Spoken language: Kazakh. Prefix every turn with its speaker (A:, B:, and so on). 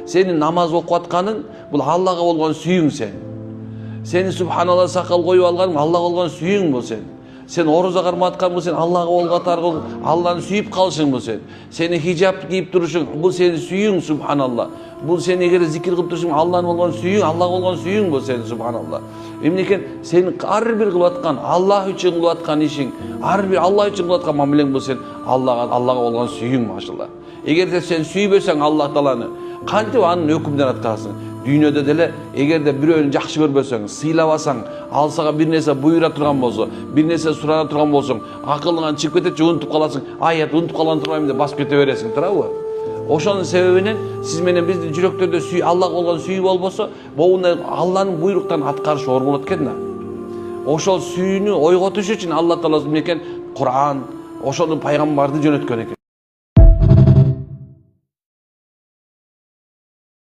A: Senin namaz okуп атканың бул Аллага болгон сүйүң сен. Сени субханалла сакал коюп алганың Аллага болгон сүйүң бул сен. Sen oruza karma atkан bu sen Allah'a olgatar kıl, Allah'ın süyüp kalışın bu sen. Seni hicap giyip duruşun, bu seni süyün subhanallah. Bu seni eğer zikir kılıp duruşun, Allah'ın olgan süyün, Allah'a olgan süyün bu seni subhanallah. Emneken senin har bir kılıp atkan, Allah için kılıp atkan işin, har bir Allah için kılıp atkan mamelen bu sen Allah'a olgan süyün maşallah. Eğer de sen süyübösen Allah talanı, kantip anın hükümden atkarsın. Dünyada dele eğer de biröөнү жакшы көрбөсөң, сыйлабасаң, ал сага бир нерсе буйра турган болсо, бир нерсе сурана турган болсоң, акылыңан чыгып кетет, же унутуп каласың. Аят унутуп калган турбайм деп басып кете бересиң, туурабы? Ошонун себебинен сиз менен биздин жүрөктөрдө сүй, Аллага болгон сүйүү болбосо, буундай Алланын буйруктарын аткарыш оор болот экен да. Ошол сүйүүнү ойготуш үчүн Алла Таала экен Кур'ан, ошону пайгамбарды жөнөткөн экен.